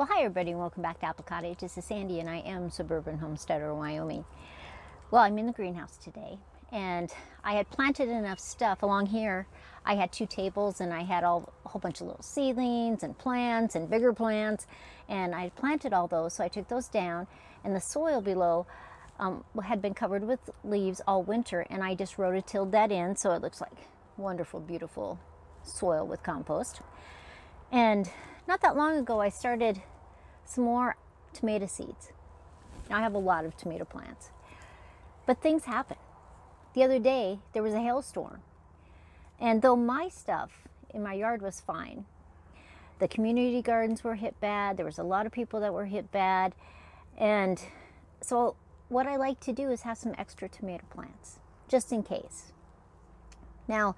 Well, hi everybody and welcome back to Apple Cottage. This is Sandy and I am Suburban Homesteader, Wyoming. Well, I'm in the greenhouse today and I had planted enough stuff along here. I had 2 tables and I had a whole bunch of little seedlings and plants and bigger plants, and I had planted all those, so I took those down, and the soil below had been covered with leaves all winter, and I just rototilled that in so it looks like wonderful, beautiful soil with compost. And not that long ago I started some more tomato seeds. Now I have a lot of tomato plants, but things happen. The other day there was a hailstorm, and though my stuff in my yard was fine, the community gardens were hit bad. There was a lot of people that were hit bad, and so what I like to do is have some extra tomato plants just in case. Now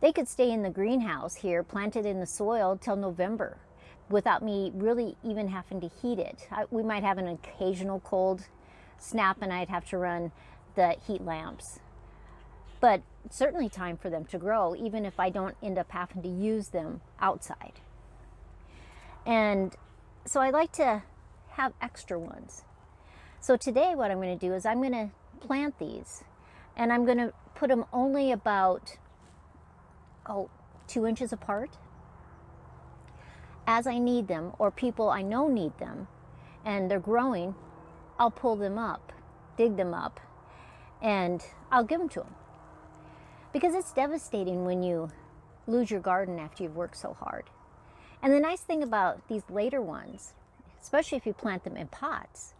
they could stay in the greenhouse here, planted in the soil, till November without me really even having to heat it. We might have an occasional cold snap and I'd have to run the heat lamps. But certainly time for them to grow, even if I don't end up having to use them outside. And so I like to have extra ones. So today what I'm going to do is I'm going to plant these, and I'm going to put them only about 2 inches apart. As I need them, or people I know need them, and they're growing, I'll pull them up, dig them up, and I'll give them to them. Because it's devastating when you lose your garden after you've worked so hard. And the nice thing about these later ones, especially if you plant them in pots,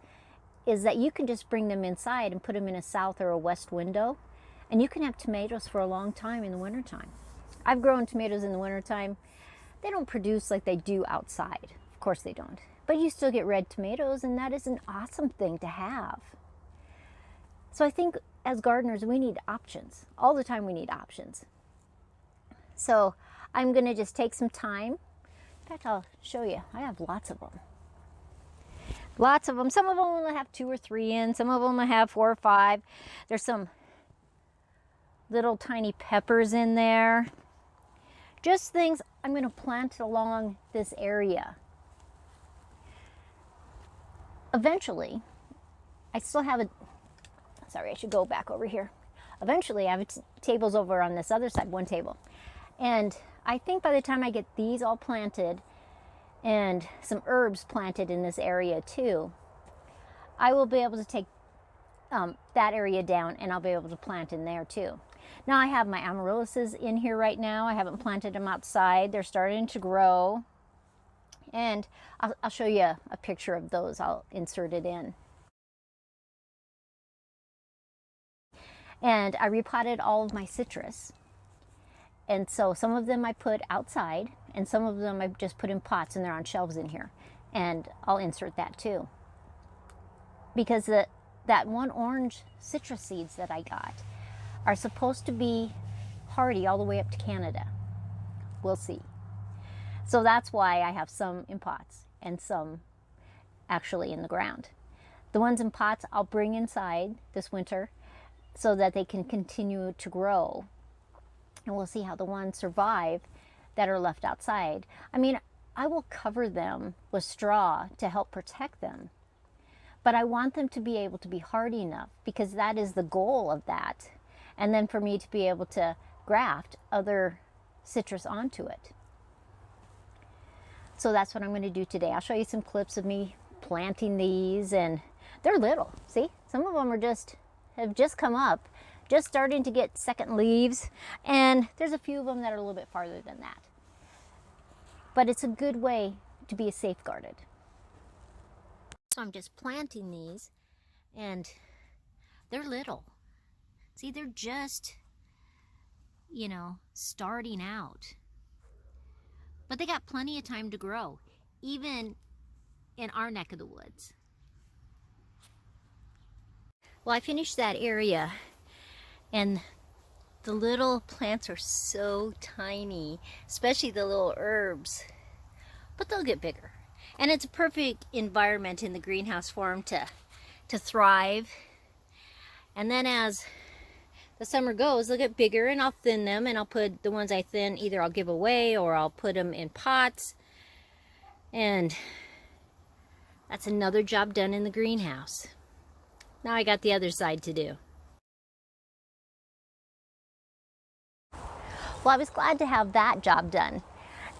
is that you can just bring them inside and put them in a south or a west window, and you can have tomatoes for a long time in the wintertime. I've grown tomatoes in the wintertime. They don't produce like they do outside. Of course they don't. But you still get red tomatoes, and that is an awesome thing to have. So I think as gardeners, we need options. All the time we need options. So I'm going to just take some time. In fact, I'll show you. I have lots of them. Lots of them. Some of them will have 2 or 3 in. Some of them will have 4 or 5. There's some little tiny peppers in there. Just things I'm going to plant along this area. Eventually, I still have a, sorry, I should go back over here. Eventually, I have tables over on this other side, 1 table. And I think by the time I get these all planted and some herbs planted in this area too, I will be able to take that area down, and I'll be able to plant in there too. Now I have my amaryllises in here right now. I haven't planted them outside. They're starting to grow, and I'll show you a picture of those. I'll insert it in. And I repotted all of my citrus, and so some of them I put outside and some of them I just put in pots, and they're on shelves in here, and I'll insert that too, because that one orange citrus seeds that I got are supposed to be hardy all the way up to Canada. We'll see. So that's why I have some in pots and some actually in the ground. The ones in pots I'll bring inside this winter so that they can continue to grow. And we'll see how the ones survive that are left outside. I mean, I will cover them with straw to help protect them. But I want them to be able to be hardy enough, because that is the goal of that. And then for me to be able to graft other citrus onto it. So that's what I'm going to do today. I'll show you some clips of me planting these, and they're little. See, some of them have just come up, just starting to get second leaves, and there's a few of them that are a little bit farther than that. But it's a good way to be safeguarded. So I'm just planting these, and they're little. See, they're just, starting out. But they got plenty of time to grow, even in our neck of the woods. Well, I finished that area, and the little plants are so tiny, especially the little herbs, but they'll get bigger. And it's a perfect environment in the greenhouse for them to thrive. And then as the summer goes, they'll get bigger, and I'll thin them, and I'll put the ones I thin, either I'll give away or I'll put them in pots. And That's another job done in the greenhouse. Now I got the other side to do. Well, I was glad to have that job done.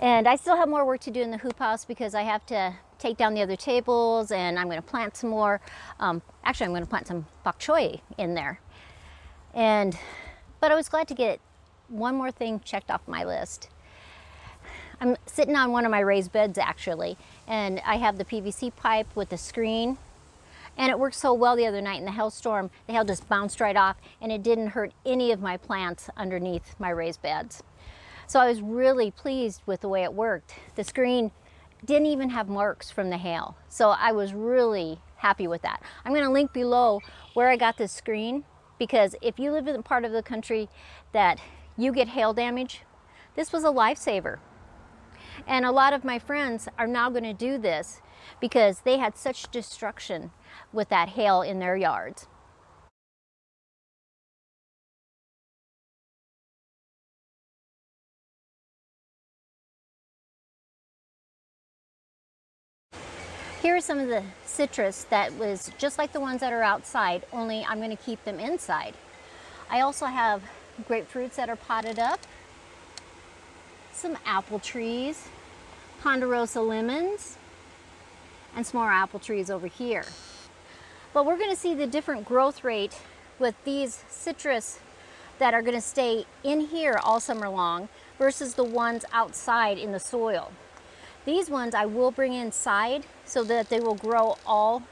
And I still have more work to do in the hoop house because I have to take down the other tables, and I'm going to plant some more. Actually, I'm going to plant some bok choy in there. But I was glad to get one more thing checked off my list. I'm sitting on one of my raised beds actually, and I have the PVC pipe with the screen. And it worked so well the other night in the hailstorm. The hail just bounced right off, and it didn't hurt any of my plants underneath my raised beds. So I was really pleased with the way it worked. The screen didn't even have marks from the hail. So I was really happy with that. I'm going to link below where I got this screen, because if you live in a part of the country that you get hail damage, this was a lifesaver. And a lot of my friends are now going to do this because they had such destruction with that hail in their yards. Here are some of the citrus that was just like the ones that are outside, only I'm going to keep them inside. I also have grapefruits that are potted up, some apple trees, ponderosa lemons, and some more apple trees over here. But we're going to see the different growth rate with these citrus that are going to stay in here all summer long versus the ones outside in the soil. These ones I will bring inside so that they will grow all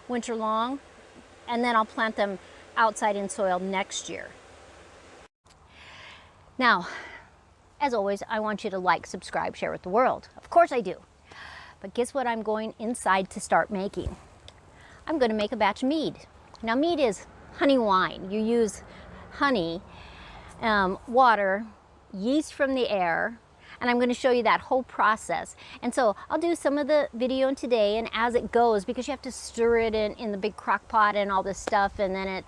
winter long, and then I'll plant them outside in soil next year. Now, as always, I want you to like, subscribe, share with the world. Of course I do. But guess what I'm going inside to start making? I'm going to make a batch of mead. Now, mead is honey wine. You use honey, water, yeast from the air, and I'm going to show you that whole process. And so I'll do some of the video today and as it goes, because you have to stir it in the big crock pot and all this stuff, and then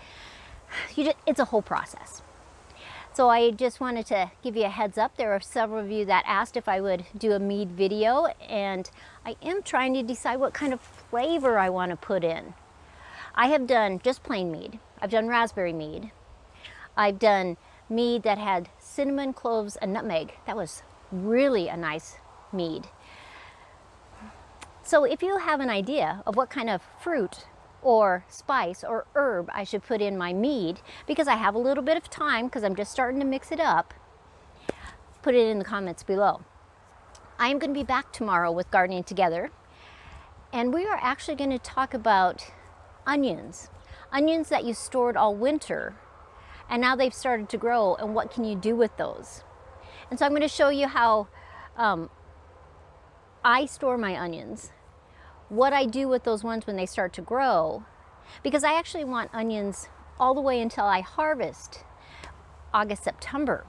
it's a whole process. So I just wanted to give you a heads up. There are several of you that asked if I would do a mead video, and I am trying to decide what kind of flavor I want to put in. I have done just plain mead. I've done raspberry mead. I've done mead that had cinnamon, cloves, and nutmeg. That was really a nice mead. So if you have an idea of what kind of fruit or spice or herb I should put in my mead, because I have a little bit of time because I'm just starting to mix it up, put it in the comments below. I am going to be back tomorrow with Gardening Together, and we are actually going to talk about onions. Onions that you stored all winter, and now they've started to grow, and what can you do with those? And so I'm going to show you how I store my onions, what I do with those ones when they start to grow, because I actually want onions all the way until I harvest August, September.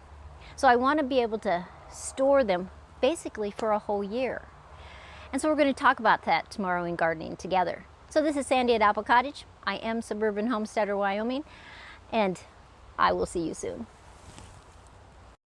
So I want to be able to store them basically for a whole year. And so we're going to talk about that tomorrow in Gardening Together. So this is Sandy at Apple Cottage. I am Suburban Homesteader, Wyoming, and I will see you soon.